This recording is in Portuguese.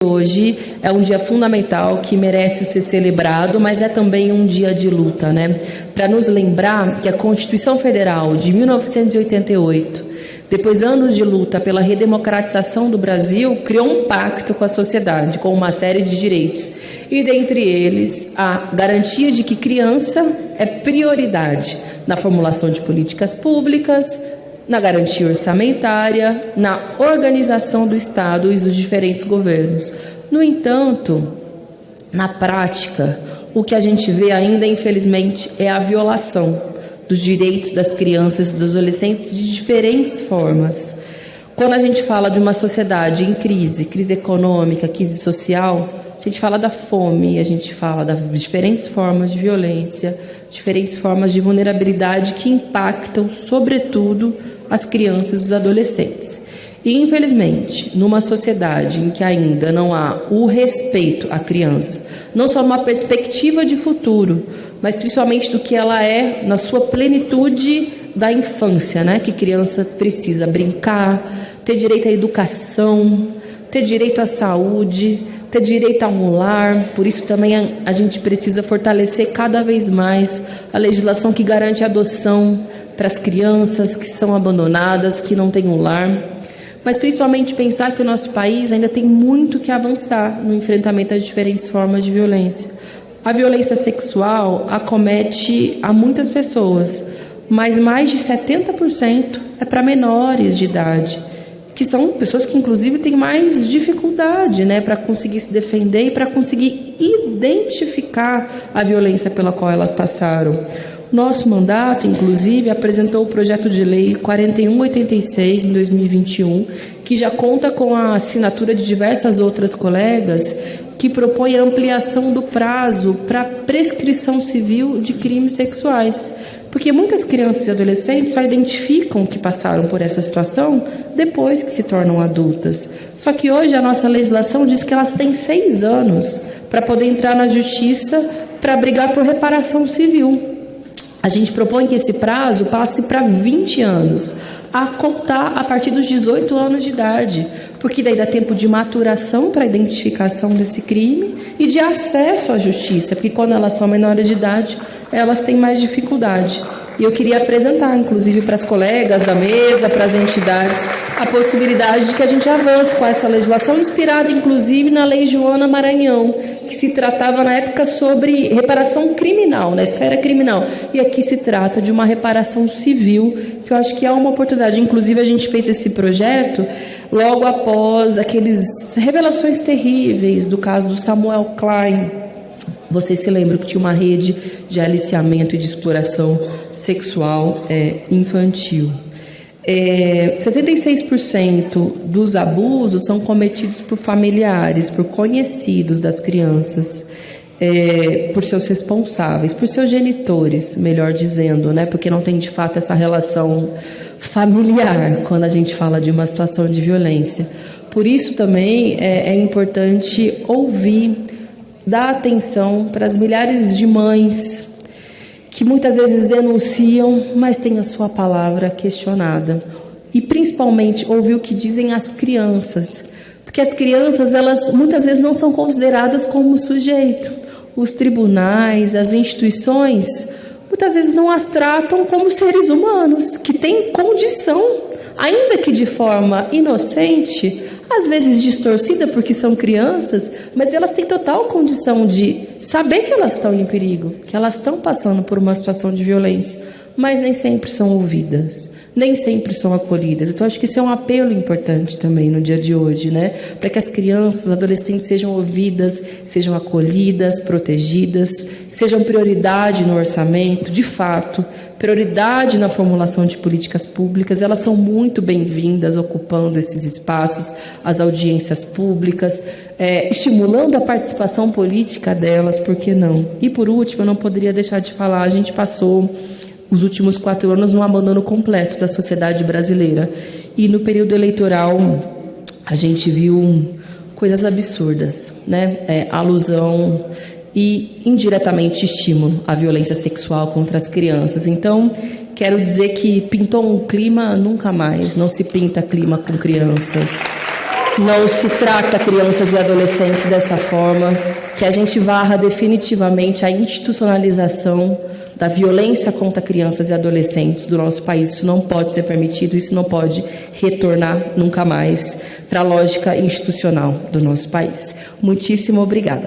Hoje é um dia fundamental que merece ser celebrado, mas é também um dia de luta, né? Para nos lembrar que a Constituição Federal de 1988, depois de anos de luta pela redemocratização do Brasil, criou um pacto com a sociedade, com uma série de direitos. E dentre eles, a garantia de que criança é prioridade na formulação de políticas públicas, na garantia orçamentária, na organização do Estado e dos diferentes governos. No entanto, na prática, o que a gente vê ainda, infelizmente, é a violação dos direitos das crianças e dos adolescentes de diferentes formas. Quando a gente fala de uma sociedade em crise, crise econômica, crise social, a gente fala da fome, a gente fala das diferentes formas de violência, diferentes formas de vulnerabilidade que impactam, sobretudo, as crianças e os adolescentes. E, infelizmente, numa sociedade em que ainda não há o respeito à criança, não só numa perspectiva de futuro, mas principalmente do que ela é na sua plenitude da infância, né? Que criança precisa brincar, ter direito à educação, ter direito à saúde, ter direito a um lar. Por isso também a gente precisa fortalecer cada vez mais a legislação que garante a adoção para as crianças que são abandonadas, que não têm um lar. Mas principalmente pensar que o nosso país ainda tem muito que avançar no enfrentamento às diferentes formas de violência. A violência sexual acomete a muitas pessoas, mas mais de 70% é para menores de idade, que são pessoas que, inclusive, têm mais dificuldade, né, para conseguir se defender e para conseguir identificar a violência pela qual elas passaram. Nosso mandato, inclusive, apresentou o projeto de lei 4186, em 2021, que já conta com a assinatura de diversas outras colegas, que propõe a ampliação do prazo para prescrição civil de crimes sexuais. Porque muitas crianças e adolescentes só identificam que passaram por essa situação depois que se tornam adultas. Só que hoje a nossa legislação diz que elas têm 6 anos para poder entrar na justiça para brigar por reparação civil. A gente propõe que esse prazo passe para 20 anos, a contar a partir dos 18 anos de idade, porque daí dá tempo de maturação para a identificação desse crime e de acesso à justiça, porque quando elas são menores de idade, elas têm mais dificuldade. E eu queria apresentar, inclusive, para as colegas da mesa, para as entidades, a possibilidade de que a gente avance com essa legislação, inspirada, inclusive, na Lei Joana Maranhão, que se tratava, na época, sobre reparação criminal, na esfera criminal. E aqui se trata de uma reparação civil, que eu acho que é uma oportunidade. Inclusive, a gente fez esse projeto logo após aquelas revelações terríveis do caso do Samuel Klein. Vocês se lembram que tinha uma rede de aliciamento e de exploração sexual infantil. 76% dos abusos são cometidos por familiares, por conhecidos das crianças, por seus responsáveis, por seus genitores, melhor dizendo, né? Porque não tem de fato essa relação familiar quando a gente fala de uma situação de violência. Por isso também é importante ouvir, dar atenção para as milhares de mães que muitas vezes denunciam, mas têm a sua palavra questionada. E principalmente ouvir o que dizem as crianças, porque as crianças, elas muitas vezes não são consideradas como sujeito. Os tribunais, as instituições, muitas vezes não as tratam como seres humanos, que têm condição, ainda que de forma inocente, às vezes distorcida porque são crianças, mas elas têm total condição de saber que elas estão em perigo, que elas estão passando por uma situação de violência, mas nem sempre são ouvidas, nem sempre são acolhidas. Então, acho que isso é um apelo importante também no dia de hoje, né? Para que as crianças, os adolescentes sejam ouvidas, sejam acolhidas, protegidas, sejam prioridade no orçamento, de fato, prioridade na formulação de políticas públicas. Elas são muito bem-vindas ocupando esses espaços, as audiências públicas, estimulando a participação política delas, por que não? E, por último, eu não poderia deixar de falar, a gente passou os últimos 4 anos no abandono completo da sociedade brasileira. E no período eleitoral, a gente viu coisas absurdas, né? Alusão e indiretamente estímulo à violência sexual contra as crianças. Então, quero dizer que pintou um clima, nunca mais, não se pinta clima com crianças. não se trata crianças e adolescentes dessa forma, que a gente varra definitivamente a institucionalização da violência contra crianças e adolescentes do nosso país. Isso não pode ser permitido, isso não pode retornar nunca mais para a lógica institucional do nosso país. Muitíssimo obrigada.